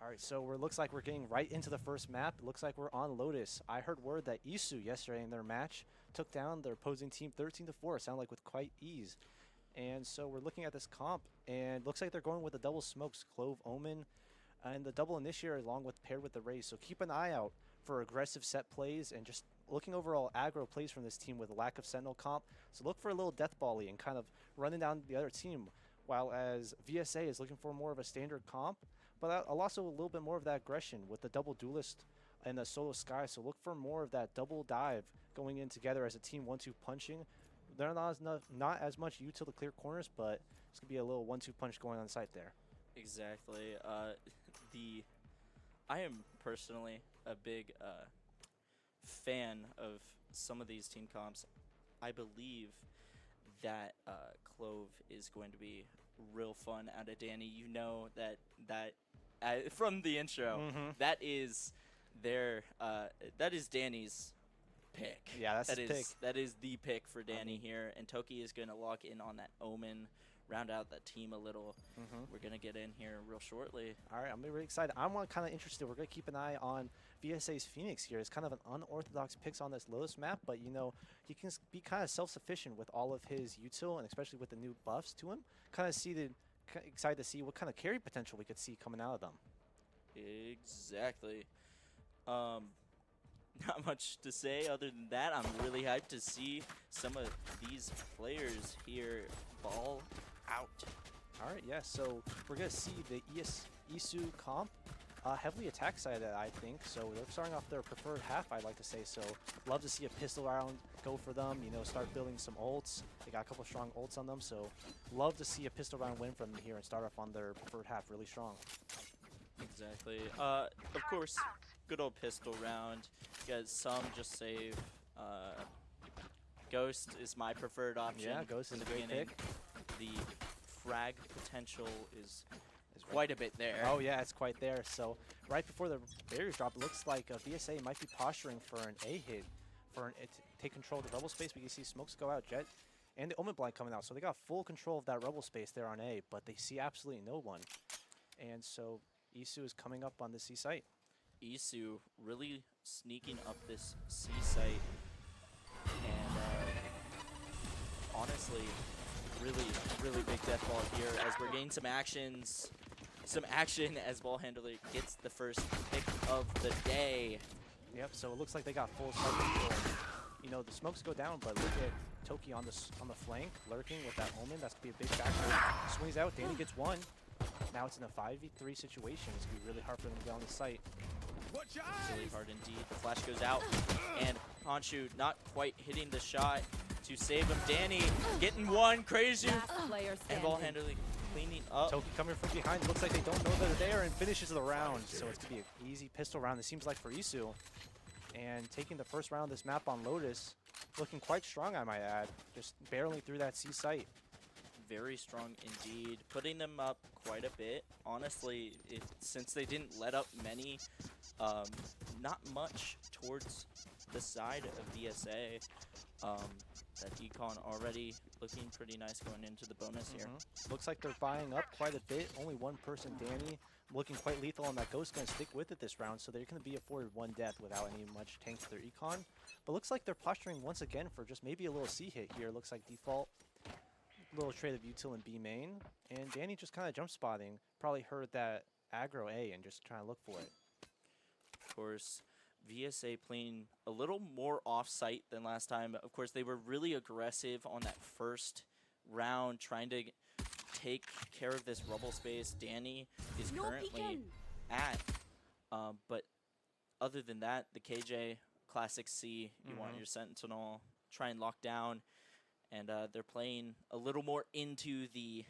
All right, so it looks like we're getting right into the first map. It looks like we're on Lotus. I heard word that EASU yesterday in their match took down their opposing team 13-4. It sounded like with quite ease. And so we're looking at this comp, and looks like they're going with the double smokes, Clove, Omen, and the double initiator along with paired with the Raze. So keep an eye out for aggressive set plays and just looking overall aggro plays from this team with a lack of Sentinel comp. So look for a little death volley and kind of running down the other team, while as VSA is looking for more of a standard comp, but also a little bit more of that aggression with the double duelist and the solo sky. So look for more of that double dive going in together as a team 1-2 punching. They're not as much util to clear corners, but it's gonna be a little 1-2 punch going on site there. Exactly. I am personally a big fan of some of these team comps. I believe that Clove is going to be real fun out of Danny. You know that from the intro, that is Danny's pick. Yeah, that's his pick. That is the pick for Danny here, and Toki is going to lock in on that Omen, round out that team a little. We're going to get in here real shortly. All right, I'm really excited. I'm kind of interested. We're going to keep an eye on VSA's Phoenix here. It's kind of an unorthodox picks on this Lotus map, but you know, he can be kind of self-sufficient with all of his util, and especially with the new buffs to him. Excited to see what kind of carry potential we could see coming out of them. Exactly. Not much to say other than that. I'm really hyped to see some of these players here ball out. All right, yeah, so we're going to see the EASU comp heavily attack sided, I think. So they're starting off their preferred half, I'd like to say. So love to see a pistol round go for them, you know, start building some ults. They got a couple strong ults on them, so love to see a pistol round win from them here and start off on their preferred half really strong. Exactly. Of course, good old pistol round. Because some just save. Ghost is my preferred option. Yeah, Ghost is a great pick. The frag potential is quite a bit there. Oh yeah, it's quite there. So right before the barriers drop, it looks like VSA might be posturing for an A hit, for it to take control of the rebel space. We can see smokes go out, Jet, and the Omen Blind coming out. So they got full control of that rebel space there on A, but they see absolutely no one. And so EASU is coming up on the C site. EASU really sneaking up this C site, and honestly, really big death ball here as we're getting some action as ball handler gets the first pick of the day. Yep. So it looks like they got full site control. You know, the smokes go down, but look at Toki on the flank lurking with that Omen. That's gonna be a big factor. Swings out. Danny gets one. Now it's in a 5v3 situation. It's gonna be really hard for them to get on the site. Really hard indeed. The flash goes out, and Honshu not quite hitting the shot to save him. Danny getting one, crazy, and ball handler cleaning up. Toki coming from behind. Looks like they don't know they're there and finishes the round. So it's gonna be an easy pistol round. It seems like for EASU, and taking the first round of this map on Lotus, looking quite strong, I might add. Just barreling through that C site. Very strong indeed, putting them up quite a bit. Honestly, since they didn't let up many, not much towards the side of VSA. That Econ already looking pretty nice going into the bonus here. Looks like they're buying up quite a bit. Only one person, Danny, looking quite lethal on that Ghost. Going to stick with it this round, so they're going to be afforded one death without any much tank to their Econ. But looks like they're posturing once again for just maybe a little C hit here. Looks like default. Little trade of util in B main, and Danny just kind of jump spotting. Probably heard that aggro A and just trying to look for it. Of course, VSA playing a little more off-site than last time. Of course, they were really aggressive on that first round, trying to take care of this rubble space Danny is currently at. But other than that, the KJ Classic C, you want your Sentinel, try and lock down. And they're playing a little more into the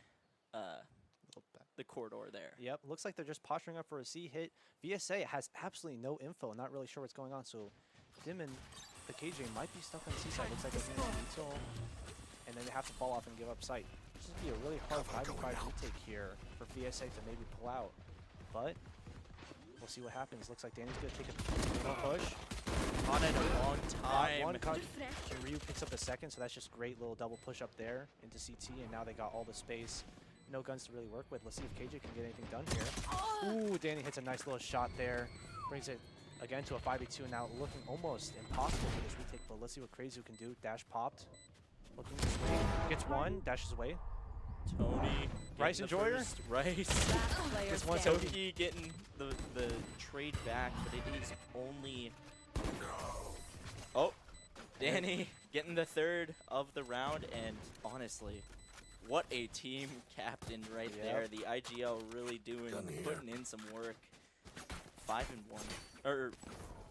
corridor there. Yep, looks like they're just posturing up for a C hit. VSA has absolutely no info, not really sure what's going on. So Dim and the KJ might be stuck on the C side. Looks like they're getting util, and then they have to fall off and give up sight. This would be a really hard 5v5 retake here for VSA to maybe pull out. But we'll see what happens. Looks like Danny's going to take a push. On it a long time. One cut, and Ryu picks up the second, so that's just great little double push up there into CT, and now they got all the space no guns to really work with. Let's see if KJ can get anything done here. Ooh, Danny hits a nice little shot there. Brings it again to a 5v2, now looking almost impossible for this retake, but let's see what Crazy can do. Dash popped. Looking this way. Gets one, dashes away. Tony. Rice Enjoyer? Rice. Gets one. Toki getting the trade back, but it is only... Oh, Danny getting the third of the round, and honestly, what a team captain right there. The IGL really putting in some work. 5-1. Or,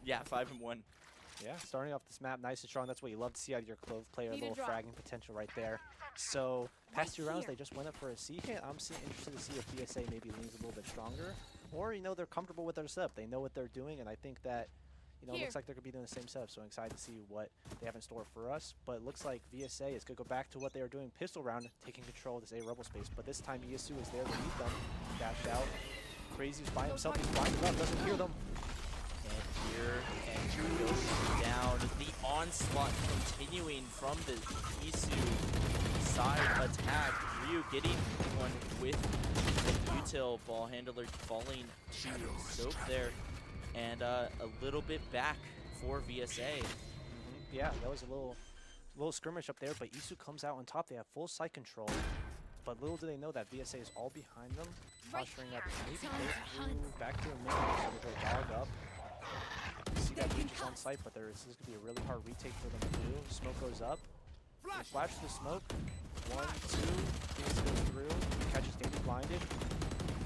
yeah, 5-1. Yeah, starting off this map nice and strong. That's what you love to see out of your Clove player. A little fragging potential right there. So, past 2 rounds, they just went up for a C hit. I'm interested to see if VSA maybe leans a little bit stronger. Or, you know, they're comfortable with their setup. They know what they're doing, and I think that, you know, it looks like they're going to be doing the same setup. So, I'm excited to see what they have in store for us. But it looks like VSA is going to go back to what they were doing pistol round, taking control of this A rebel space. But this time, EASU is there to meet them. Dash out. Crazy's by himself. He's blinded up. Doesn't hear them. And here, and goes down. The onslaught continuing from the EASU side attack. Ryu getting one with the util. Ball handler falling to soak there. And a little bit back for VSA. Yeah, that was a little skirmish up there, but EASU comes out on top. They have full site control. But little do they know that VSA is all behind them, posturing up maybe back to the middle, so they go dog up. You see that Breach is on site, but this is going to be a really hard retake for them to do. Smoke goes up. They flash the smoke. 1, 2. Phoenix goes through. Catches Danny blinded.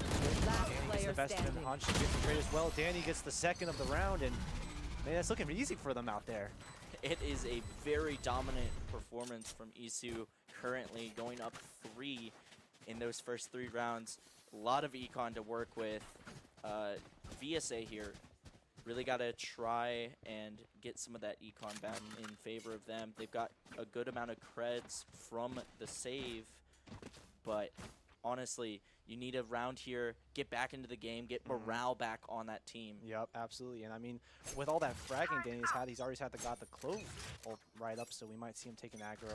Danny gets the best of him. Hanshi gets the trade as well. Danny gets the second of the round, and man, that's looking easy for them out there. It is a very dominant performance from EASU, currently going up 3 in those first 3 rounds. A lot of econ to work with. VSA here really got to try and get some of that econ back in favor of them. They've got a good amount of creds from the save, but honestly, you need a round here, get back into the game, get morale back on that team. Yep, absolutely. And I mean, with all that fragging Danny's had, he's already got the Clove ult right up, so we might see him take an aggro.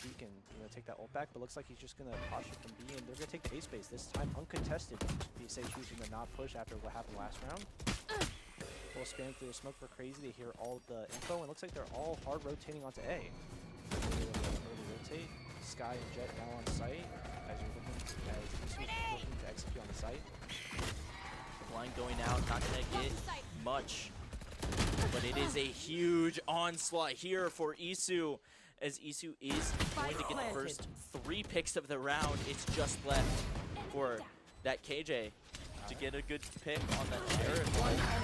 He can, you know, take that ult back, but looks like he's just going to posture from B, and they're going to take the A space this time uncontested. VSA choosing to not push after what happened last round. Little spam through the smoke for Crazy. They hear all the info, and it looks like they're all hard rotating onto A. Early rotate. Sky and Jet now on site. As you're looking to execute on the site. Blind going out, not going to get much. But it is a huge onslaught here for EASU, as EASU is going to get the first 3 picks of the round. It's just left for that KJ to get a good pick on that Sheriff.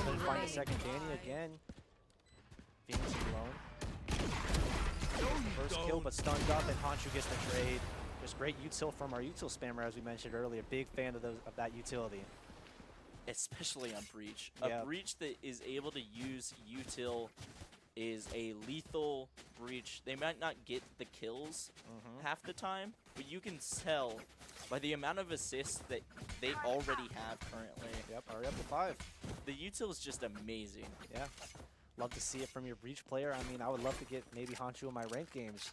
Then find a second Danny again. Phoenix alone. First kill, but stunned up, and Honshu gets the trade. Just great util from our util spammer, as we mentioned earlier. Big fan of that utility. Especially on Breach. Yeah. A Breach that is able to use util is a lethal Breach. They might not get the kills half the time, but you can tell by the amount of assists that they already have currently. Yep, already up to 5. The util is just amazing. Yeah. Love to see it from your Breach player. I mean, I would love to get maybe Honshu in my ranked games.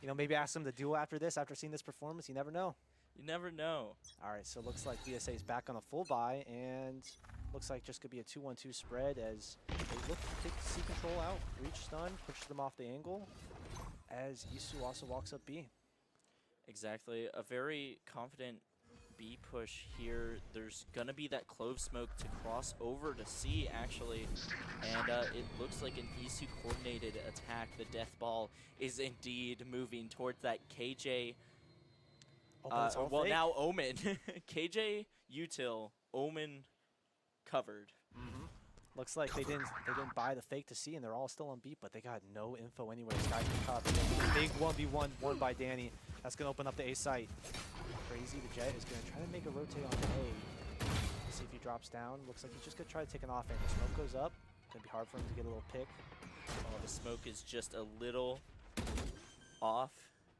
You know, maybe ask him to duel after this, after seeing this performance. You never know. You never know. All right, so it looks like VSA is back on a full buy, and looks like just could be a 2-1-2 spread as they look to take C control out. Breach stun, pushes them off the angle, as EASU also walks up B. Exactly. A very confident B push here. There's going to be that Clove smoke to cross over to C, actually. And it looks like an EASU coordinated attack. The death ball is indeed moving towards that KJ. Well, fake. now Omen. KJ, util, Omen covered. Looks like they didn't buy the fake to C, and they're all still on beat, but they got no info anywhere. Sky caught big 1v1 won by Danny. That's gonna open up the A site. Crazy, the Jet is gonna try to make a rotate on A. See if he drops down. Looks like he's just gonna try to take an offhand. The smoke goes up. Gonna be hard for him to get a little pick. Oh, the smoke is just a little off.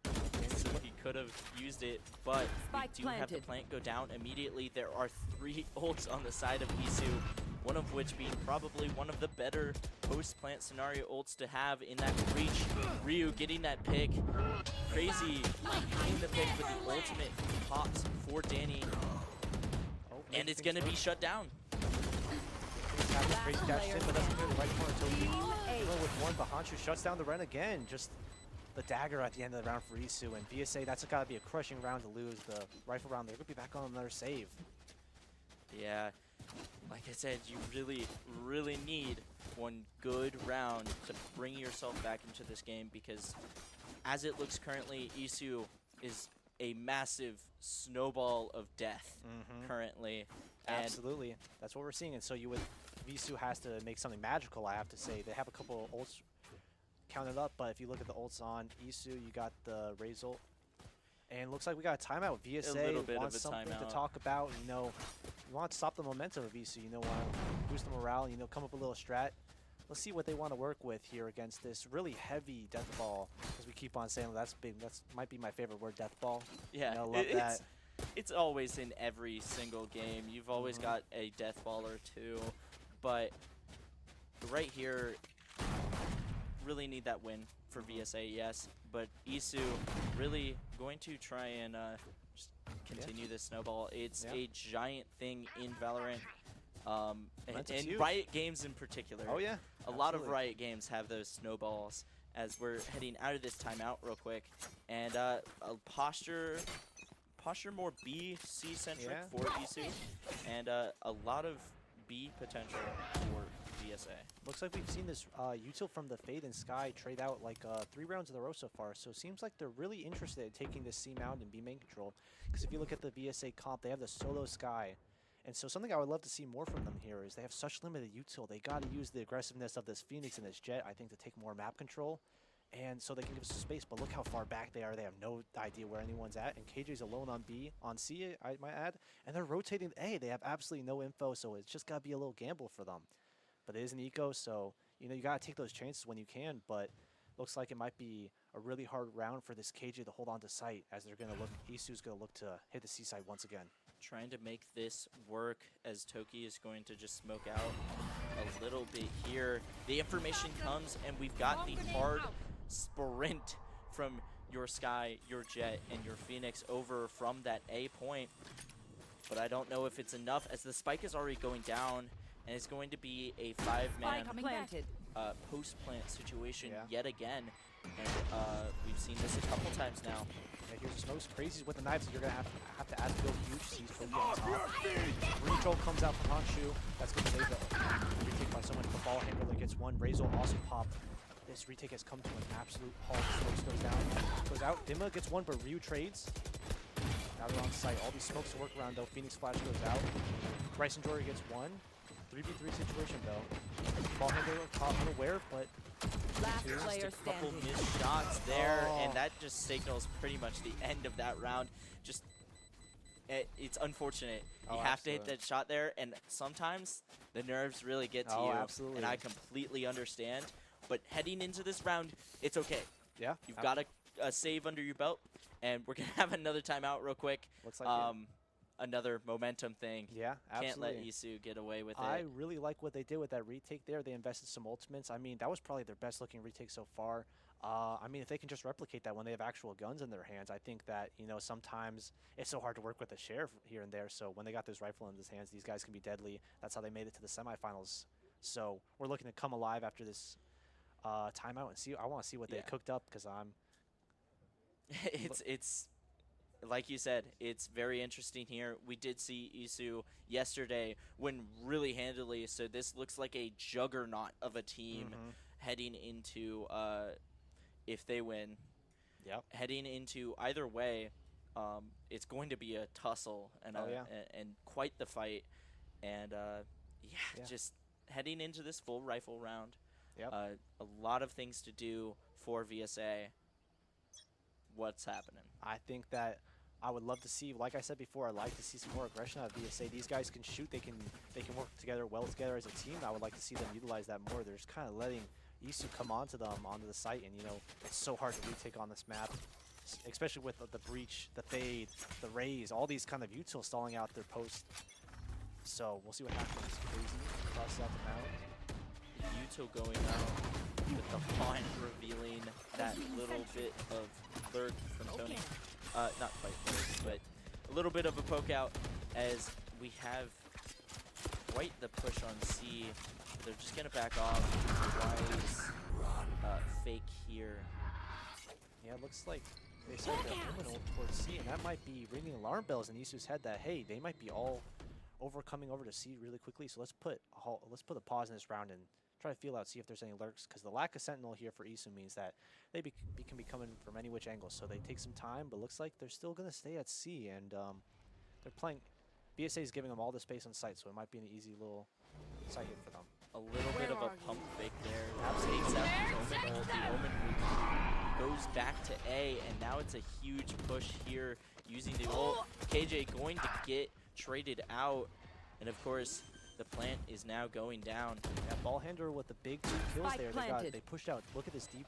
So he could have used it, but we do have the plant go down immediately. There are 3 ults on the side of EASU, one of which being probably one of the better post-plant scenario ults to have in that Breach. Ryu getting that pick, crazy in the pick, but the ultimate pops for Danny, Oh, and it's gonna be shut down. Crazy dash in, but doesn't clear the right corner. Toki with one, but Hanshu shuts down the Ren again. Just the dagger at the end of the round for EASU, and VSA, that's got to be a crushing round to lose. The rifle round, they're going to be back on another save. Yeah, like I said, you really need one good round to bring yourself back into this game, because as it looks currently, EASU is a massive snowball of death currently. And absolutely, that's what we're seeing. And so VSU has to make something magical, I have to say. They have a couple ults counted up, but if you look at the ults on EASU, you got the Razor. And looks like we got a timeout. VSA wants something to talk about. You know, you want to stop the momentum of VSU. You know, want to boost the morale. You know, come up with a little strat. Let's see what they want to work with here against this really heavy death ball. As we keep on saying, that's big. That's might be my favorite word, death ball. Yeah, you know, love that. It's always in every single game. You've always got a death ball or two, but right here, really need that win for VSA, yes. But EASU really going to try and just continue this snowball. It's a giant thing in Valorant, and Riot games in particular. Oh yeah, a lot of Riot games have those snowballs. As we're heading out of this timeout real quick, and a posture more B/C centric for EASU, and a lot of B potential for VSA. Looks like we've seen this util from the Fade and Sky trade out like 3 rounds in a row so far. So it seems like they're really interested in taking this C mount and B main control. Because if you look at the VSA comp, they have the solo Sky. And so something I would love to see more from them here is they have such limited util. They got to use the aggressiveness of this Phoenix and this Jet, I think, to take more map control. And so they can give us some space, but look how far back they are. They have no idea where anyone's at, and KJ's alone on B, on C, I might add. And they're rotating A. They have absolutely no info, so it's just got to be a little gamble for them. But it is an eco, so you know you got to take those chances when you can, but looks like it might be a really hard round for this KJ to hold on to site, as they're going to look, EASU's going to look to hit the C side once again. Trying to make this work, as Toki is going to just smoke out a little bit here. The information comes, and we've got the hard sprint from your Sky, your Jet, and your Phoenix over from that A point. But I don't know if it's enough, as the spike is already going down, and it's going to be a 5-man post-plant situation yet again. And we've seen this a couple times now. Yeah, here's the Smokes. Crazies with the knives. You're going to have to add to go huge. Sees Toki on top. Control comes out from Hanshu. That's going to lay the retake by someone. The ball handler gets one. Razor also popped. This retake has come to an absolute halt. Smokes goes down. Goes out. Dima gets one, but Ryu trades. Now they're on site. All these smokes to work around, though. Phoenix Flash goes out. Bryson Jory gets one. 3v3 situation, though. Ball handler caught unaware, but just a couple missed shots there, and that just signals pretty much the end of that round. Just, it's unfortunate. You have to hit that shot there, and sometimes the nerves really get to you. Absolutely. And I completely understand. But heading into this round, it's okay. Yeah. You've got a save under your belt, and we're going to have another timeout real quick. Looks like another momentum thing. Yeah, absolutely. Can't let EASU get away with it. I really like what they did with that retake there. They invested some ultimates. I mean, that was probably their best looking retake so far. I mean, if they can just replicate that when they have actual guns in their hands, I think that, you know, sometimes it's so hard to work with the sheriff here and there. So when they got this rifle in his hands, these guys can be deadly. That's how they made it to the semifinals. So we're looking to come alive after this timeout and see. I want to see what they cooked up, because I'm. It's like you said, it's very interesting here. We did see EASU yesterday win really handily, so this looks like a juggernaut of a team heading into, if they win, heading into either way, it's going to be a tussle and, and quite the fight. And just heading into this full rifle round, a lot of things to do for VSA. What's happening? I think that I would love to see, like I said before, I'd like to see some more aggression out of VSA. These guys can shoot, they can work together well together as a team. I would like to see them utilize that more. They're just kind of letting EASU come onto them, onto the site, and you know, it's so hard to retake on this map, especially with the breach, the fade, the raise, all these kind of utils stalling out their post. So we'll see what happens. Crazy crosses out the mount. Yuto going out with the pawn, revealing that little bit of lurk from Tony. Not quite lurk, but a little bit of a poke out as we have quite the push on C. They're just going to back off. Wise fake here. Yeah, it looks like they said they're moving towards C, and that might be ringing alarm bells in EASU's head that, hey, they might be all coming over to C really quickly. So let's put a pause in this round and try to feel out, see if there's any lurks, because the lack of sentinel here for EASU means that they can be coming from any which angle. So they take some time, but looks like they're still going to stay at C, and they're playing. VSA is giving them all the space on site, so it might be an easy little site hit for them. A little bit of a pump fake there. Takes out the Omen. The Omen goes back to A, and now it's a huge push here using the ult. KJ going to get traded out, and of course the plant is now going down. Yeah, ball handler with the big 2 kills there. They pushed out. Look at this deep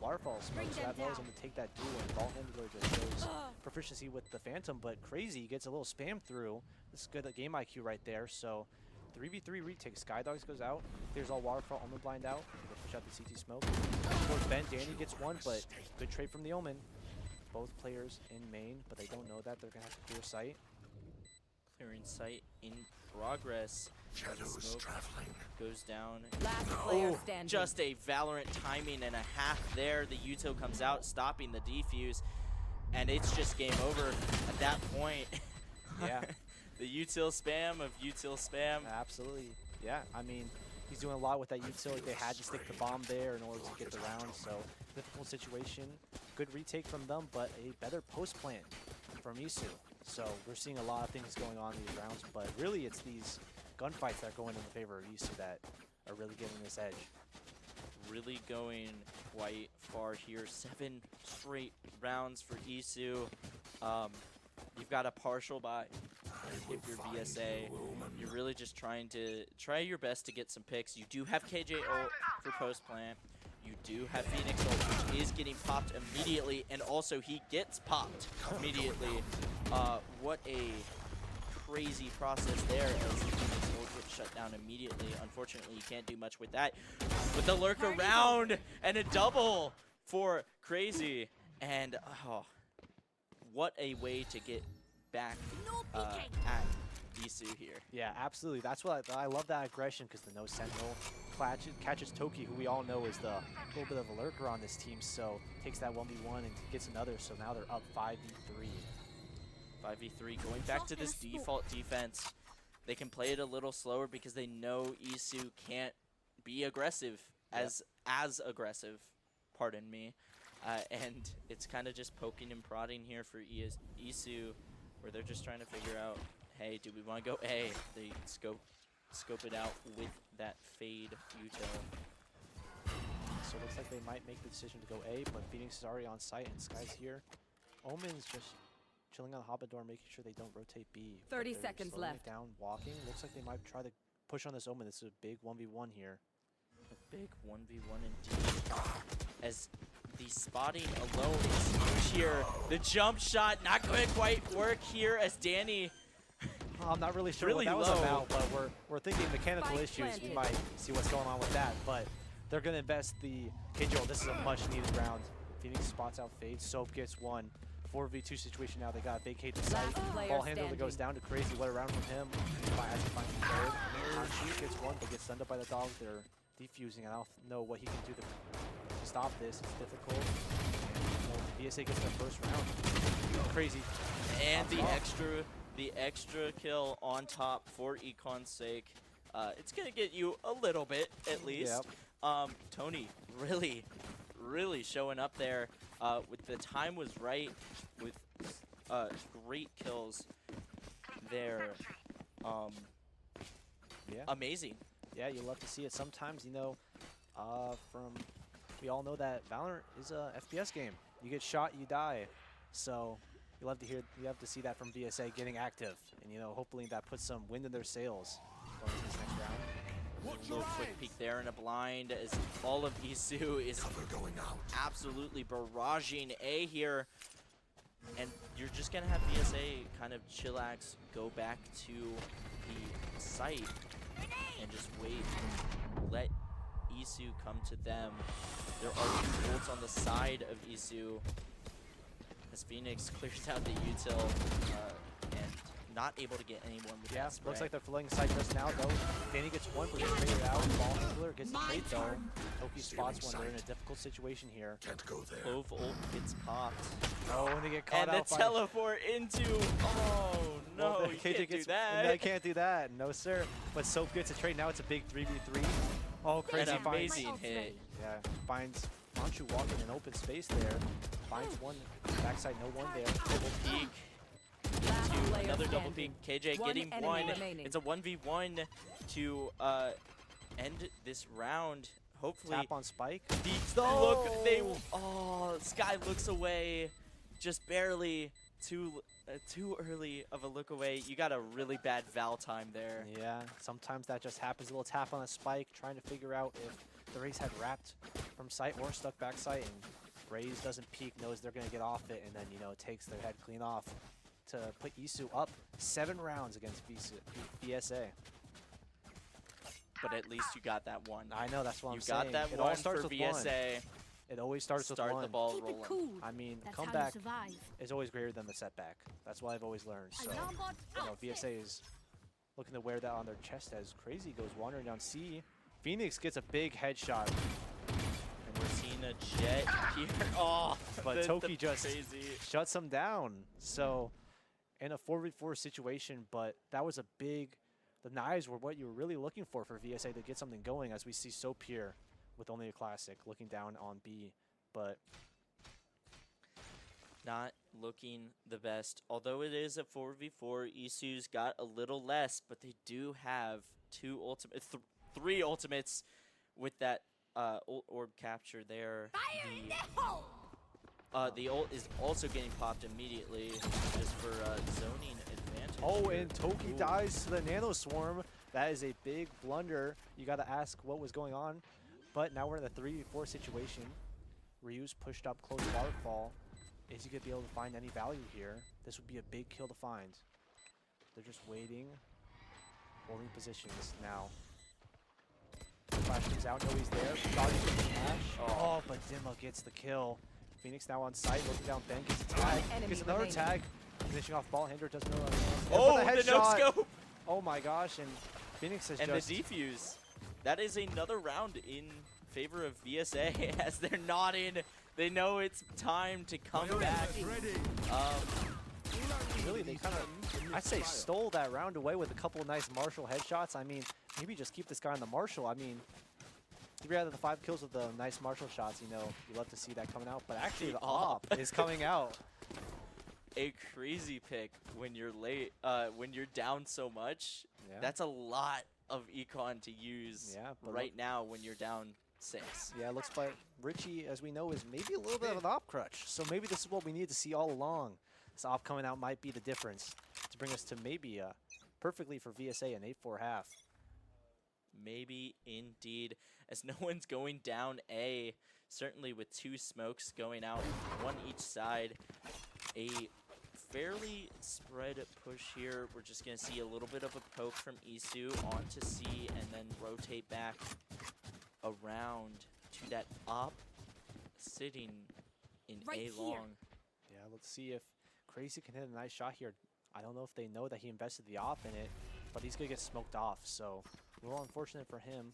waterfall smoke. So that allows them to take that duel, and ball handler just shows proficiency with the Phantom, but Crazy gets a little spam through. This is good game IQ right there. So 3v3 retake. Skydogs goes out. There's all waterfall. Omen blind out. They push out the CT smoke. Towards Ben, Danny gets one, but good trade from the Omen. Both players in main, but they don't know that. They're gonna have to clear sight. Clearing sight in progress. Shadows traveling. Goes down. Last player standing. Just a Valorant timing and a half there. The Yuto comes out, stopping the defuse, and it's just game over at that point. Yeah. The util spam of util spam. Absolutely. Yeah, I mean, he's doing a lot with that utility. They had to stick the bomb there in order to get the round, so difficult situation. Good retake from them, but a better post plant from EASU. So we're seeing a lot of things going on in these rounds, but really it's these gunfights that are going in the favor of EASU that are really giving this edge. Really going quite far here. 7 straight rounds for EASU. You've got a partial buy if you're VSA. You're really just trying to try your best to get some picks. You do have KJ ult for post plant. You do have Phoenix ult, which is getting popped immediately, and also he gets popped immediately. What a crazy process there as the Phoenix ult gets shut down immediately. Unfortunately, you can't do much with that. With the lurk around and a double for Crazy, and what a way to get back at EASU here. Yeah, absolutely. That's what I love, that aggression, because the no sentinel catches Toki, who we all know is the little bit of a lurker on this team, so takes that 1v1 and gets another, so now they're up 5v3. 5v3 going back to this default defense. They can play it a little slower because they know EASU can't be aggressive as aggressive, pardon me. And it's kind of just poking and prodding here for EASU, where they're just trying to figure out, hey, do we want to go A? They scope it out with that fade util. So it looks like they might make the decision to go A, but Phoenix is already on site and Sky's here. Omen's just chilling on the Hobbit door, making sure they don't rotate B. 30 seconds left. Down, walking. Looks like they might try to push on this Omen. This is a big 1v1 here. A big 1v1 indeed. As the spotting alone is huge here. The jump shot not going to quite work here as Danny. I'm not really sure really what that low. was about, but we're thinking mechanical issues. We might see what's going on with that, but they're going to invest the KJ. This is a much needed round. Phoenix spots out Fade. Soap gets one. 4v2 situation now. They got to vacate the site. Ball handler that goes down to Crazy. What a round from him. Has to find third. She gets one, but gets stunned up by the dogs. They're defusing. I don't know what he can do to stop this. It's difficult. And VSA gets their first round. Crazy. And the extra kill on top for Econ's sake. It's going to get you a little bit, at least. Yep. Tony really showing up there. With the time was right, with great kills there. Amazing. Yeah, you love to see it. Sometimes, you know, we all know that Valorant is a FPS game. You get shot, you die. So you love to see that from VSA getting active, and you know, hopefully that puts some wind in their sails going into this next round. A little quick peek there in a blind as all of EASU is absolutely barraging A here. And you're just going to have VSA kind of chillax, go back to the site and just wait. Let EASU come to them. There are two ults on the side of EASU as Phoenix clears out the util and not able to get anyone with that spray. Looks like they're filling site just now though. Danny gets one, but he's traded out. Ball handler gets a trade though. Toki spots one. They're in a difficult situation here. Can't go there. Clove ult gets popped. Oh, and they get caught And out the by... teleport into... Oh, no, Well, you can't do that. They can't do that. No, sir. But Soap gets a trade. Now it's a big 3v3. Oh, Crazy An finds... amazing hit. Yeah, finds Manchu walking in open space there. Finds one backside, no one there. Double peek. Last Into player another double standing. peek. KJ One getting enemy one. remaining. It's a 1v1 to end this round. Hopefully. Tap on Spike. The look, they, Sky looks away, just barely. Too early of a look away. You got a really bad Val time there. Yeah, sometimes that just happens. A little tap on a Spike, trying to figure out if the Raze had wrapped from sight or stuck backside, and Raze doesn't peek, knows they're going to get off it, and then, you know, takes their head clean off to put EASU up 7 rounds against VSA. But at least you got that one. I know, that's what I'm You saying. got that It one all starts for with one. VSA. It always starts with Start one. the ball Keep it rolling. cool. I mean, That's how you comeback survive. is always greater than the setback. That's what I've always learned. So, you know, VSA is looking to wear that on their chest as Crazy goes wandering down C. Phoenix gets a big headshot, And we're seeing a jet here. Oh, but Toki just crazy. shuts him down. So, in a 4v4 situation, but that was a big... The knives were what you were really looking for VSA to get something going, as we see Soap here with only a classic looking down on B. But Not looking the best. Although it is a 4v4, EASU's got a little less, but they do have three ultimates with that ult orb capture there. The ult is also getting popped immediately just for zoning advantage. oh, here. and Toki Ooh. dies to the Nano Swarm. That is a big blunder. You got to ask what was going on. But now we're in a 3v4 situation. Ryu's pushed up close waterfall. Is he going to be able to find any value here? This would be a big kill to find. They're just waiting, holding positions now. Flash comes out, no, he's there. Thought he was Flash. Oh, but Dimma gets the kill. Phoenix now on site, looking down. Ben gets a tag. enemy Gets another remaining. tag. Finishing off ball. Hinder doesn't know. Oh, But the no scope! Oh my gosh, and Phoenix has And just... the defuse. That is another round in favor of VSA as they're not in. They know it's time to come back. Really, they kind of, I'd say, stole that round away with a couple of nice Marshall headshots. I mean, maybe just keep this guy on the Marshall. I mean, 3 out of the 5 kills with the nice Marshall shots, you know, you love to see that coming out. But actually, the op is coming out. A crazy pick when you're late, when you're down so much. Yeah. That's a lot of econ to use but right now when you're down 6. Yeah, it looks like Richie, as we know, is maybe a little bit of an op crutch. So maybe this is what we need to see all along. This op coming out might be the difference to bring us to maybe perfectly for VSA an 8-4 half. Maybe indeed, as no one's going down A, certainly with 2 smokes going out, 1 each side. A fairly spread push here. We're just going to see a little bit of a poke from EASU onto C and then rotate back around to that op sitting in Right A here. long. Yeah, let's see if Crazy can hit a nice shot here. I don't know if they know that he invested the op in it, but he's going to get smoked off. So a little unfortunate for him.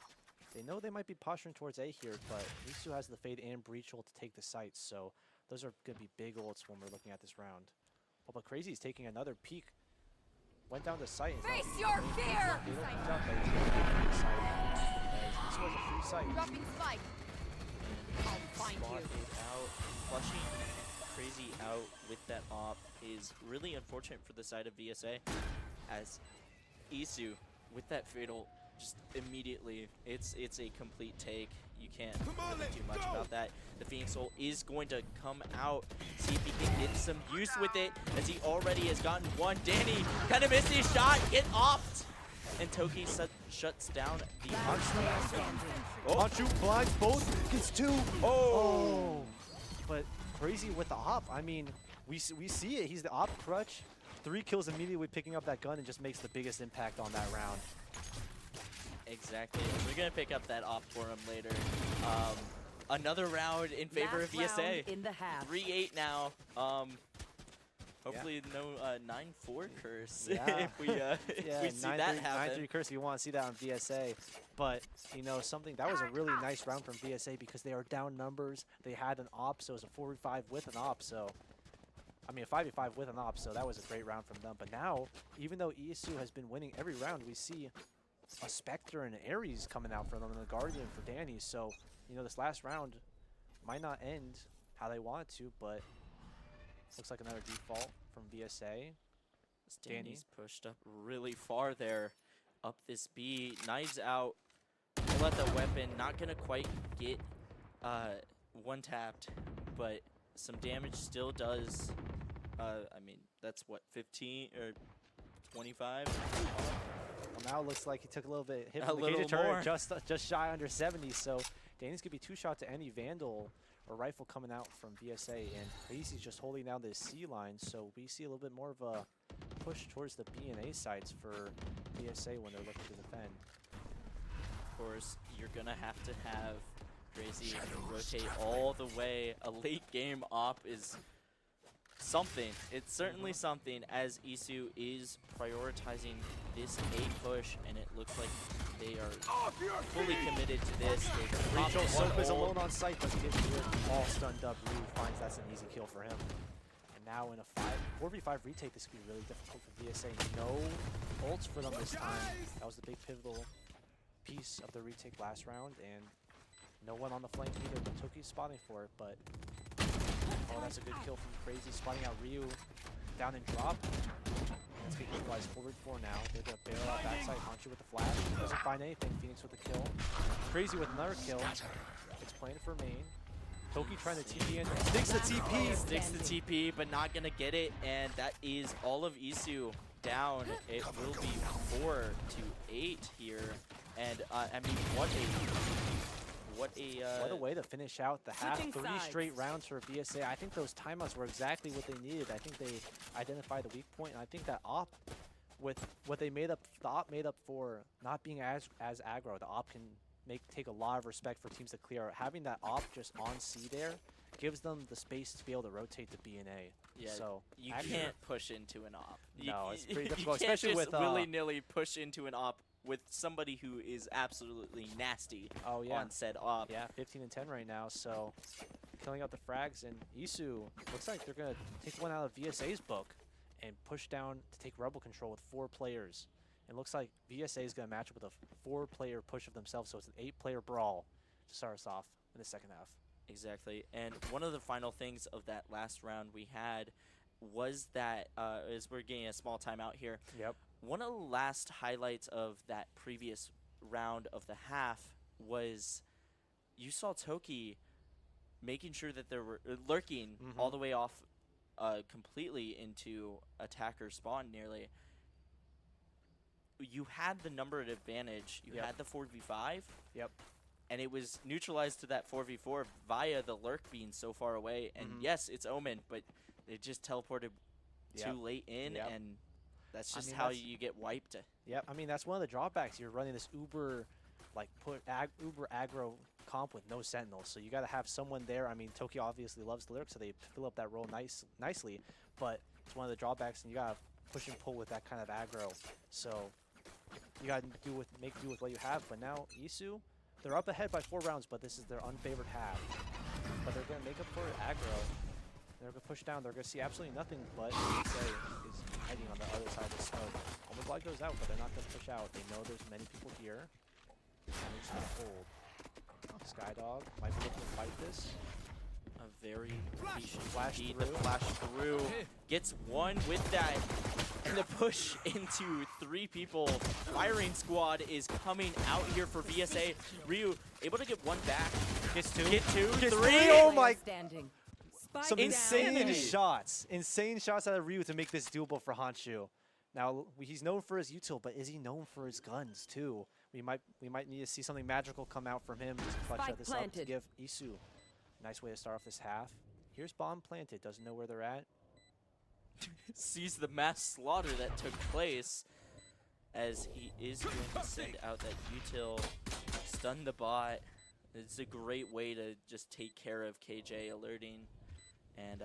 They know they might be posturing towards A here, but EASU has the Fade and Breach ult to take the site. So those are going to be big ults when we're looking at this round. Oh, but Crazy's taking another peek. Went down the site. Face your fear! They don't peek up, but he's going to take the site. As this was a free site. Dropping spike. I'll find Spot you. it out. Flushing Crazy out with that op is really unfortunate for the side of VSA, as EASU with that fatal just immediately, it's a complete take. You can't really do much about that. The Phoenix ult is going to come out, see if he can get some use with it, as he already has gotten one. Danny kind of missed his shot, get offed, and Toki shuts down the Last player standing. Manchu blinds both, gets 2. Oh! But Crazy with the op, I mean, we see it. He's the op crutch. 3 kills immediately picking up that gun and just makes the biggest impact on that round. Exactly. We're going to pick up that off for him later. Another round in favor Last of VSA. round in the half. 3-8 now. Hopefully no 9-4 curse Yeah. if we see that happen. 9-3 curse if you want to see that on VSA. But, you know, that was a really nice round from VSA because they are down numbers. They had an op, so it was a 4v5 with an op, so... I mean, a 5v5 with an op, so that was a great round from them. But now, even though EASU has been winning every round, we see a Spectre and an Ares coming out for them and a Guardian for Danny. So, you know, this last round might not end how they want it to, but looks like another default from VSA. Danny's pushed up really far there, up this B. Knives out. Pull out the weapon. Not going to quite get one-tapped, but some damage still does. I mean, that's what, 15 or 25? Well, now it looks like he took a little bit hit A from the little Gator turret, more. just shy under 70. So Danny's gonna be 2-shot to any Vandal or rifle coming out from VSA, and Crazy's just holding down this C line. So we see a little bit more of a push towards the B and A sides for VSA when they're looking to defend. Of course, you're going to have Crazy rotate all the way. A late game op is something. It's certainly something, as EASU is prioritizing this A push, and it looks like they are fully committed to this. Rachel Soap is alone on site, but he gets hit, all stunned up. Ryu finds that's an easy kill for him. And now in a 4v5 retake, this could be really difficult for VSA. No ults for them this time. That was the big pivotal piece of the retake last round, and no one on the flank either, but Toki's spotting for it, but... Oh, that's a good kill from Crazy, spotting out Ryu down in drop. Let's get equalized 4v4 now. They're going to bail out backside, Hanchu with the flash. Doesn't find anything, Phoenix with the kill. Crazy with another kill. It's playing for main. Toki trying to TP in. Sticks the TP! Sticks the TP, but not going to get it, and that is all of EASU down. It will be 4-8 here, and I mean, what a way to finish out the half. Switching 3 sides. straight rounds for VSA. I think those timeouts were exactly what they needed. I think they identified the weak point, and I think that op, with what they made up, the op made up for not being as aggro. The op can take a lot of respect for teams to clear. Having that op just on C there gives them the space to be able to rotate to B and A. Yeah, so you actually- can't push into an op. No, it's pretty you difficult, can't especially just with, willy-nilly push into an op with somebody who is absolutely nasty Oh yeah. on said op. Yeah, 15 and 10 right now, so killing out the frags, and EASU looks like they're going to take one out of VSA's book and push down to take rebel control with 4 players. It looks like VSA is going to match up with a 4-player push of themselves, so it's an 8-player brawl to start us off in the second half. Exactly. And one of the final things of that last round we had was that, as we're getting a small timeout here, Yep. one of the last highlights of that previous round of the half was you saw Toki making sure that there were lurking all the way off completely into attacker spawn nearly. You had the number advantage. You had the 4v5. Yep. And it was neutralized to that 4v4 via the lurk being so far away. And yes, it's Omen, but they just teleported too late in, and that's just how you get wiped. Yep. I mean, that's one of the drawbacks. You're running this uber aggro comp with no sentinels, so you got to have someone there. I mean, Toki obviously loves the lurk, so they fill up that role nicely. But it's one of the drawbacks, and you got to push and pull with that kind of aggro. So you got to make do with what you have. But now EASU, they're up ahead by 4 rounds, but this is their unfavored half. But they're going to make up for it aggro. They're going to push down. They're going to see absolutely nothing, but VSA is hiding on the other side of the smoke. Almost blood goes out, but they're not going to push out. They know there's many people here. And they're just going to hold. Skydog might be looking to fight this. A very patient Flash indeed. through. The flash through gets one with that. And the push into 3 people. Firing squad is coming out here for VSA. Ryu able to get 1 back. Gets 2. Get 2, Gets 3. 3. Oh my! Standing. Some Spike insane down. shots. Insane shots out of Ryu to make this doable for Hanchu. Now, he's known for his util, but is he known for his guns too? We might need to see something magical come out from him to clutch Spike this up to planted. give EASU a nice way to start off this half. Here's bomb planted. Doesn't know where they're at. Sees the mass slaughter that took place. as he is going to send out that util, stun the bot. It's a great way to just take care of KJ alerting. And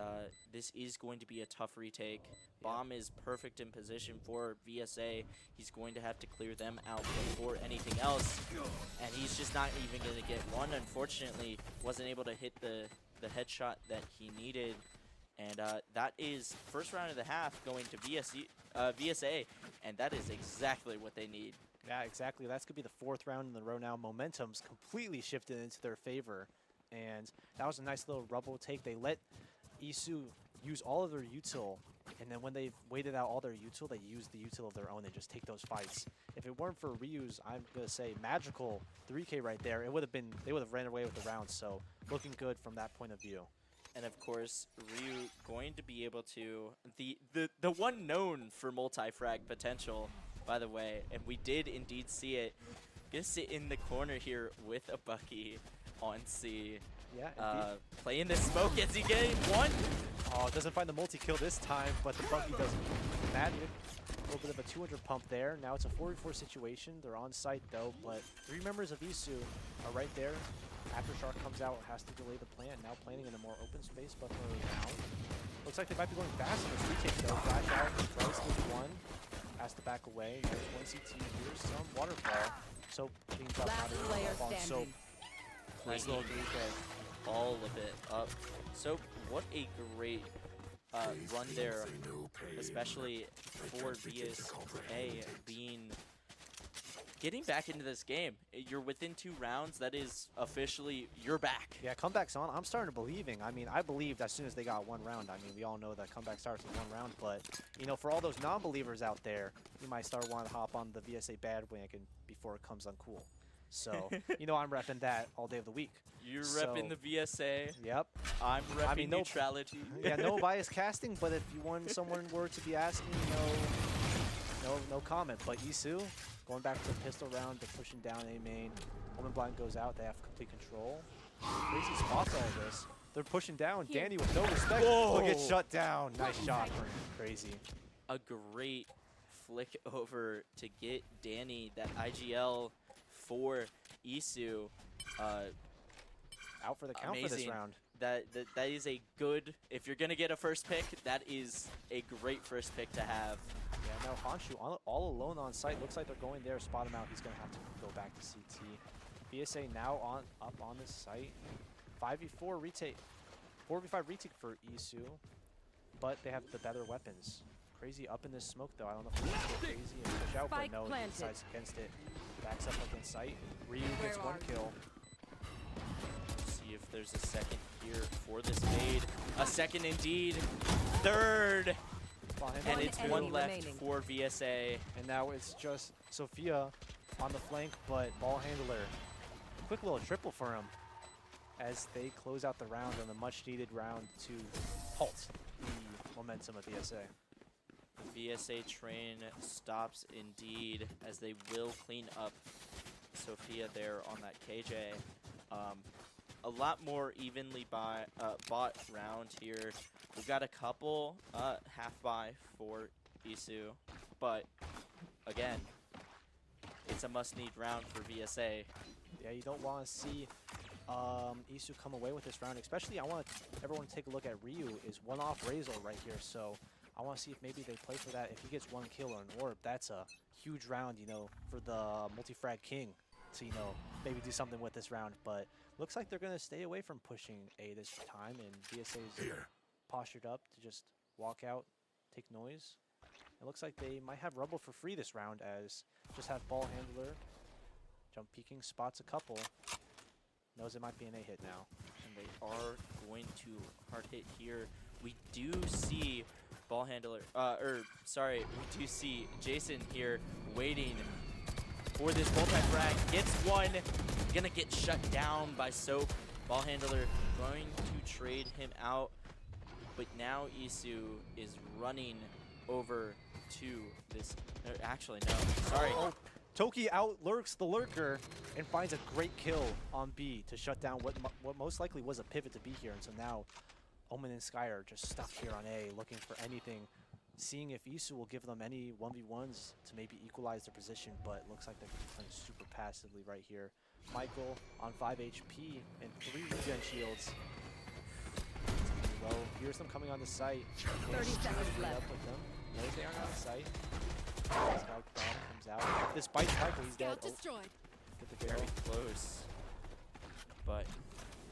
this is going to be a tough retake. Bomb is perfect in position for VSA. He's going to have to clear them out before anything else. And he's just not even going to get one. Unfortunately, wasn't able to hit the headshot that he needed. And that is first round of the half going to VSA. And that is exactly what they need. Yeah, exactly. That's going to be the fourth round in a row now. Momentum's completely shifted into their favor. And that was a nice little rubble take. They let EASU use all of their util, and then when they've waited out all their util, they use the util of their own and just take those fights. If it weren't for Ryu's, I'm going to say, magical 3K right there, it would have been, they would have ran away with the round. So looking good from that point of view. And of course, Ryu going to be able to, the one known for multi-frag potential, by the way, and we did indeed see it, gonna sit in the corner here with a Bucky on C. Yeah, playing this smoke as he getting one. Oh, doesn't find the multi-kill this time, but the Bucky does magic. A little bit of a 200 pump there. Now it's a 4v4 situation. They're on site though, but 3 members of EASU are right there. Aftershock comes out, has to delay the plant. Now planning in a more open space, but for now. Looks like they might be going fast on this retake though. Flash out, Bryce with one. Has to back away. There's one CT. Here's some waterfall. Soap cleans up. Last player standing. Soap. Nice little 3K. All of it up. So what a great run there, especially for VSA getting back into this game. You're within 2 rounds. That is officially, you're back. Yeah, comeback's on. I'm starting to believing. I mean, I believed as soon as they got 1 round. I mean, we all know that comeback starts with 1 round, but, you know, for all those non-believers out there, you might start wanting to hop on the VSA bandwagon before it comes uncool. So, you know, I'm repping that all day of the week. You're repping the VSA. Yep. I'm repping I mean, neutrality. Yeah, no bias casting, but if you want someone were to be asking, no comment. But EASU, going back to the pistol round, they're pushing down A main. Woman blind goes out, they have complete control. Crazy spots all this. They're pushing down. Danny with no respect. Will get shut down. Nice shot for Crazy. A great flick over to get Danny that IGL for EASU. Out for the count for this round. That is a good, if you're going to get a first pick, that is a great first pick to have. Yeah, now Honshu all alone on site. Looks like they're going there. Spot him out. He's going to have to go back to CT. VSA now up on this site. 5v4 retake. 4v5 retake for EASU. But they have the better weapons. Crazy up in this smoke, though. I don't know if it's Crazy and push out, but no, he decides against it. Backs up against site. Ryu gets 1 kill. See if there's a second here for this maid. A second indeed. Third. And it's 1 left remaining for VSA. And now it's just Sophia on the flank, but ball handler. Quick little triple for him as they close out the round on the much needed round to halt the momentum of VSA. The VSA train stops indeed as they will clean up Sophia there on that KJ. A lot more evenly bought round here. We've got a couple half buy for EASU, but again, it's a must-need round for VSA. Yeah, you don't want to see EASU come away with this round, especially I want everyone to take a look at Ryu is 1-off Razor right here, so I want to see if maybe they play for that. If he gets 1 kill or an orb, that's a huge round, you know, for the multi-frag king to, you know, maybe do something with this round. But looks like they're going to stay away from pushing A this time, and VSA's postured up to just walk out, take noise. It looks like they might have Rubble for free this round, as just have ball handler, jump peeking, spots a couple, knows it might be an A hit now. And they are going to hard hit here. We do see ball handler, we do see Jason here waiting for this multi-frag. Gets 1, gonna get shut down by Soap. Ball handler going to trade him out, but now EASU is running over to this, actually no, sorry. Oh, Toki out lurks the lurker and finds a great kill on B to shut down what most likely was a pivot to B here. And so now Omen and Sky are just stuck here on A, looking for anything seeing if EASU will give them any 1v1s to maybe equalize their position, but it looks like they're playing super passively right here. Michael on 5 HP and 3 regen shields. Well, here's them coming on the site. 30 seconds left. Up with them. Knows they aren't on the site. Scout bomb comes out. This bites Michael, he's dead. Scout destroyed. Get the kill. Very close. But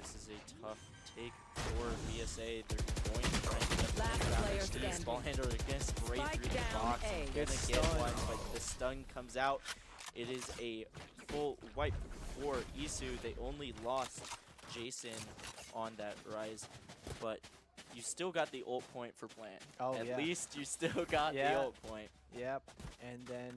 this is a tough take for VSA. They're going to try and get the Last round. player Steve standing. Ball handler gets right Spike through the down box. A. Gonna Gets get stunned. one, but the stun comes out. It is a full wipe for EASU. They only lost Jason on that rise, but you still got the ult point for Plant. Oh, At yeah. least you still got the Yeah. ult point. Yep. And then,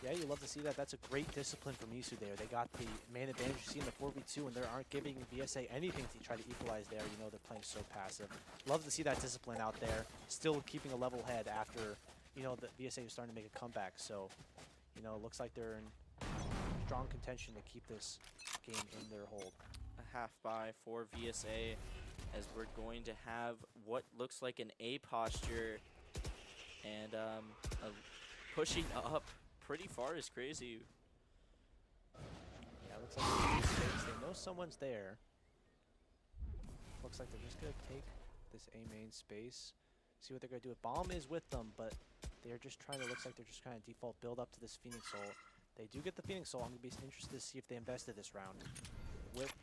yeah, you love to see that. That's a great discipline from EASU there. They got the man advantage you see in the 4v2, and they aren't giving VSA anything to try to equalize there. You know, they're playing so passive. Love to see that discipline out there. Still keeping a level head after, you know, the VSA is starting to make a comeback. So, you know, it looks like they're in strong contention to keep this game in their hold. A half buy for VSA, as we're going to have what looks like an A posture, and pushing up pretty far is crazy. Yeah, it looks like they're in space. They know someone's there. Looks like they're just going to take this A main space, see what they're going to do. Bomb is with them, but they're just trying to, looks like they're just trying to default build up to this Phoenix ult. They do get the Phoenix ult. I'm going to be interested to see if they invested this round with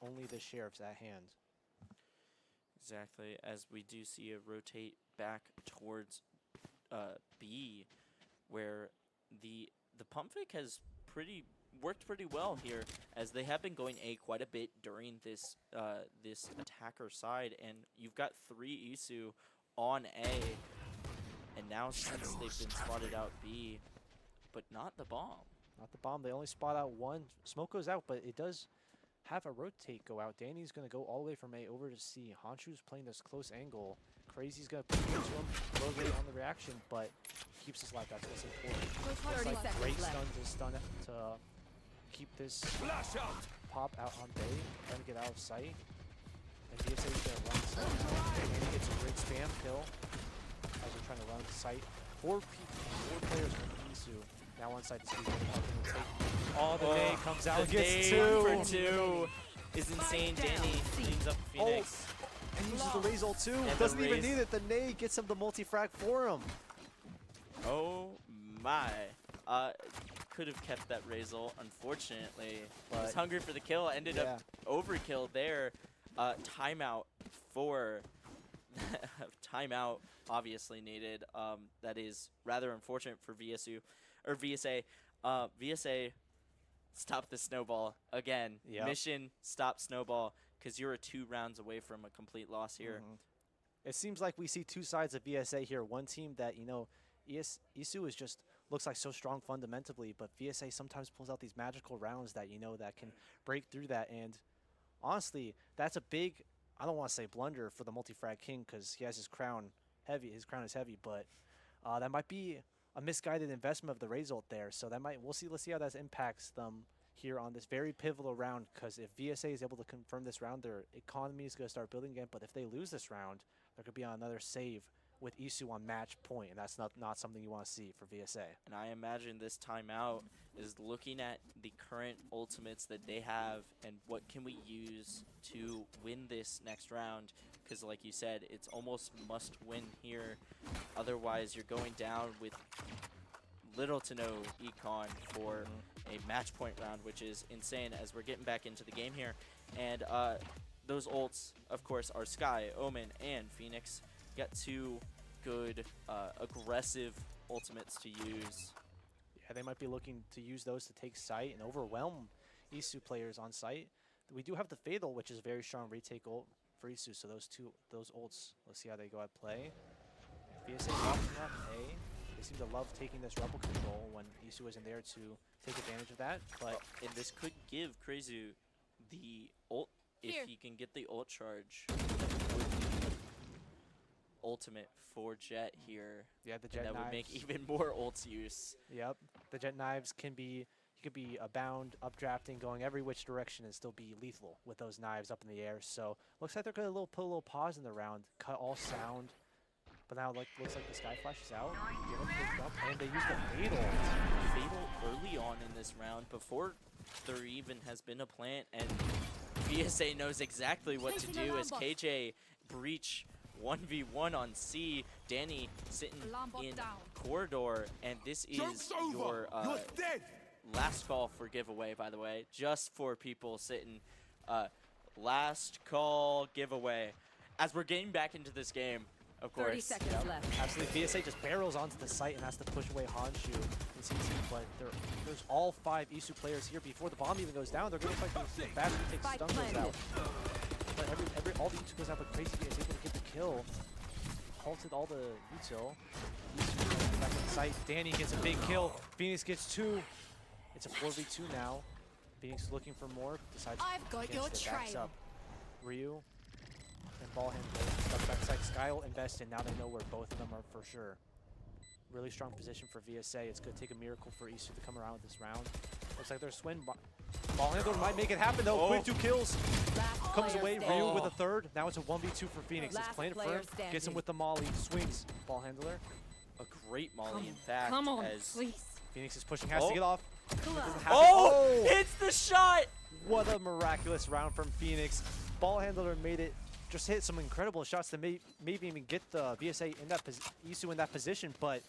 only the Sheriffs at hand. Exactly, as we do see a rotate back towards B, where the pump fake has worked pretty well here, as they have been going A quite a bit during this this attacker side, and you've got 3 EASU on A, and now since they've been spotted out B, but not the bomb. Not the bomb. They only spot out one. Smoke goes out, but it does have a rotate go out. Danny's going to go all the way from A over to C. Honshu's playing this close angle. Crazy's going to put it into him. Low rate on the reaction, but keeps his life. That's what's important. Looks 30 like seconds great left. stun to keep this pop out on Bay. Trying to get out of sight. And VSA's going to run site. And he gets a great spam kill as they're trying to run site. 4 players from EASU. Now on site, oh, the nade comes out and gets 2 for 2 is insane. Danny cleans up Phoenix. And uses the raise ult too. And Doesn't the even raise. need it. The nade gets him the multi-frag for him. Oh my. Could have kept that raise ult, unfortunately. He was But- hungry for the kill, ended up overkill there. Timeout for timeout obviously needed. That is rather unfortunate for VSU or VSA. VSA, stop the snowball again. Yep. Mission stop snowball, because you're 2 rounds away from a complete loss here. It seems like we see 2 sides of VSA here. One team that, you know, EASU is just looks like so strong fundamentally, but VSA sometimes pulls out these magical rounds that, you know, that can break through that. And honestly, that's a big, I don't want to say blunder for the multi-frag king, because he has his crown heavy. His crown is heavy, but that might be a misguided investment of the raise ult there. So that might, let's see how that impacts them here on this very pivotal round, because if VSA is able to confirm this round, their economy is going to start building again. But if they lose this round, they're going to be on another save with EASU on match point, and that's not something you want to see for VSA. And I imagine this timeout is looking at the current ultimates that they have and what can we use to win this next round, because like you said, it's almost must win here. Otherwise, you're going down with little to no econ for a match point round, which is insane, as we're getting back into the game here. And those ults, of course, are Sky, Omen, and Phoenix. Got 2 good aggressive ultimates to use. Yeah, they might be looking to use those to take site and overwhelm EASU players on site. We do have the Fatal, which is a very strong retake ult for EASU, so those ults, let's see how they go at play. VSA walking off A. They seem to love taking this rebel control when EASU isn't there to take advantage of that. But And this could give Crazy the ult, Here. if he can get the ult charge. Would be ultimate for Jet here. yeah, the And jet that knives. would make even more ults use. Yep, the jet knives can be. He could be abound, updrafting, going every which direction, and still be lethal with those knives up in the air. So looks like they're going to put a little pause in the round, cut all sound, But now looks like the Sky Flash is out. Give up the jump, and they use the fatal. Fatal early on in this round before there even has been a plant, and VSA knows exactly what to do as KJ breach 1v1 on C. Danny sitting in corridor, and this is your last call for giveaway, by the way, just for people sitting. Last call giveaway. As we're getting back into this game, of course. 30 seconds left. Absolutely, VSA just barrels onto the site and has to push away Honshu and CT, but there's all 5 EASU players here before the bomb even goes down. They're going to fight the fast to take Stunkers out. But all the EASU players have a crazy is able to get the kill. Halted all the util. EASU back on the site. Danny gets a big kill. Phoenix gets 2. It's a 4v2 now. Phoenix is looking for more. Decides I've got your backs trail. up. Ryu and ball handler stuck backside. Sky will invest in. Now they know where both of them are for sure. Really strong position for VSA. It's going to take a miracle for EASU to come around with this round. Looks like their swing. Ball handler might make it happen though. Quick 2 kills. Comes away. Ryu with a third. Now it's a 1v2 for Phoenix. It's playing firm. Gets him with the molly. Swings. Ball handler. A great molly, in fact. Come on, as please. Phoenix is pushing. Has to get off. Oh! Hits the shot! What a miraculous round from Phoenix. Ball handler made it. Just hit some incredible shots to maybe even get the VSA in that EASU in that position, but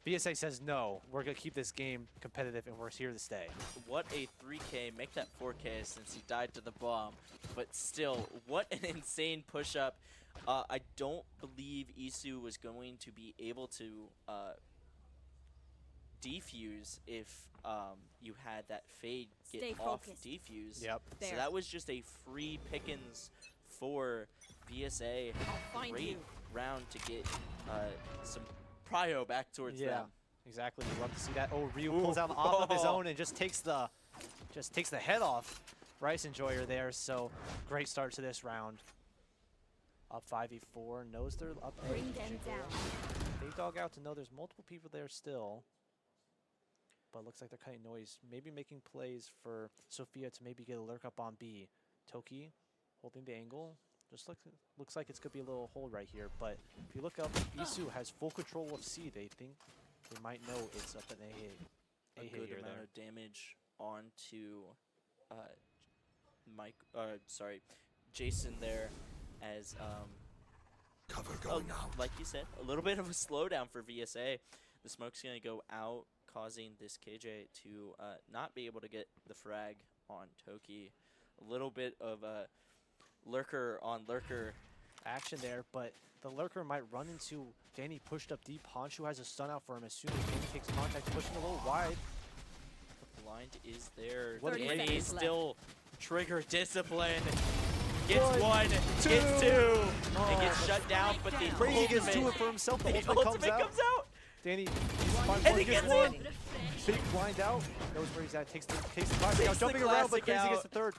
VSA says no. We're gonna keep this game competitive, and we're here to stay. What a 3K, make that 4K since he died to the bomb. But still, what an insane push-up. I don't believe EASU was going to be able to defuse if you had that fade get Stay off focused. defuse. Yep. So There. that was just a free pickings for VSA. I'll find Great you. round to get some prio back towards them. Exactly. We love to see that. Oh, Ryu pulls out off of his own and just takes the head off Rice Enjoyer there. So great start to this round. Up 5v4. Knows they're up. Bring them down. They dog out to know there's multiple people there still. But looks like they're cutting noise. Maybe making plays for Sophia to maybe get a lurk up on B. Toki holding the angle. Just looks like it's going to be a little hold right here. But if you look up, EASU has full control of C. They think they might know it's up an A A good here amount there. of damage onto Jason there as Cover going out. like you said, a little bit of a slowdown for VSA. The smoke's gonna go out, causing this KJ to not be able to get the frag on Toki. A little bit of a lurker on lurker Action there, but the lurker might run into Danny pushed up deep. Honshu has a stun out for him as soon as Danny takes contact, pushing a little wide. The blind is there. What a Danny great- is still trigger discipline. Gets One, one, two. gets two, Oh. and gets shut down, but the Crazy gets ultimate, 2 for himself. The the ultimate ultimate comes out. Danny and he gets one. it. Big blind out. Knows where he's at. Takes the classic Takes out. the Jumping around, but classic Crazy gets out. the third.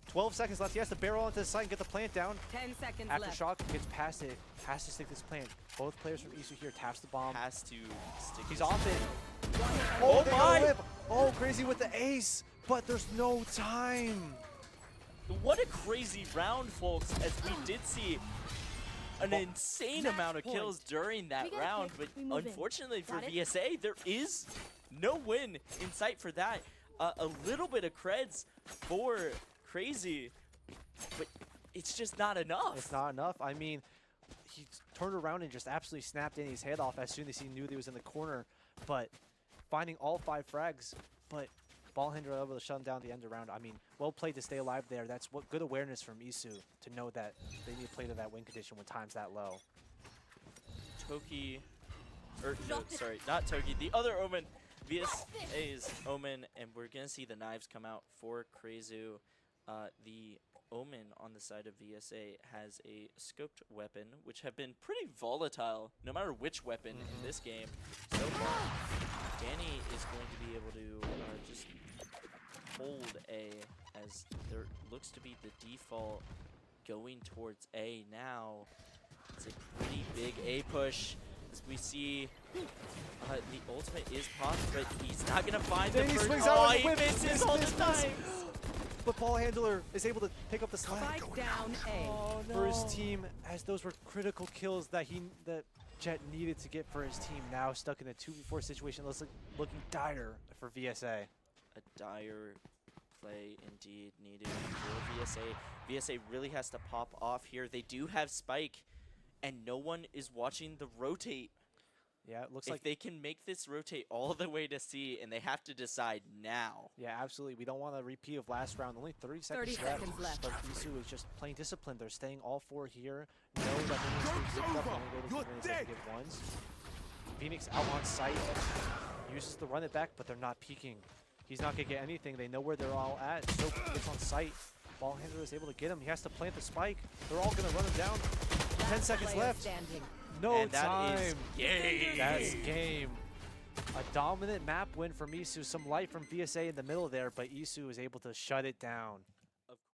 12 seconds left. He has to barrel onto the site and get the plant down. 10 seconds left. Aftershock gets past it. Has to stick this plant. Both players from EASU here taps the bomb. Has to stick. He's his- off it. Oh they got my! a whip. Oh, Crazy with the ace. But there's no time. What a crazy round, folks, as we did see an insane Match amount of point. kills during that We got a round, pick. but We move in. unfortunately for Got it? VSA, there is no win in sight for that. A little bit of creds for Crazy, but it's just not enough. It's not enough. I mean, he turned around and just absolutely snapped Danny's head off as soon as he knew that he was in the corner. But finding all 5 frags, but ball handler able to shut him down at the end of the round. I mean, well played to stay alive there. That's what good awareness from EASU to know that they need to play to that win condition when time's that low. Toki, or no, sorry, not Toki, the other Omen, VSA's Omen, and we're gonna see the knives come out for Krezu. The Omen on the side of VSA has a scoped weapon, which have been pretty volatile, no matter which weapon in this game so far. Danny is going to be able to just hold A, as there looks to be the default going towards A now. It's a pretty big A push, as we see the ultimate is popped, but he's not gonna find Danny the first. swings out Oh, with he the whip. misses Miss, all miss, the miss. time. but ball handler is able to pick up the slack Spike down A. for his team, as those were critical kills that Jet needed to get for his team. Now stuck in a 2v4 situation, looking dire for VSA. A dire play indeed needed for VSA. VSA really has to pop off here. They do have Spike, and no one is watching the rotate. Yeah, it looks If like they can make this rotate all the way to C, and they have to decide now. yeah, absolutely. We don't want a repeat of last round. Only 30 seconds 30 seconds left. But EASU is just playing disciplined. They're staying all four here. Know that they need to stay up. The only way they can win is to get ones. Phoenix out on site. Uses to run it back, but they're not peeking. He's not going to get anything. They know where they're all at. So gets on site. Ball handler is able to get him. He has to plant the spike. They're all going to run him down. 10 seconds Player left. standing. No And that time. is game. That's game. A dominant map win from EASU. Some light from VSA in the middle there, but EASU is able to shut it down.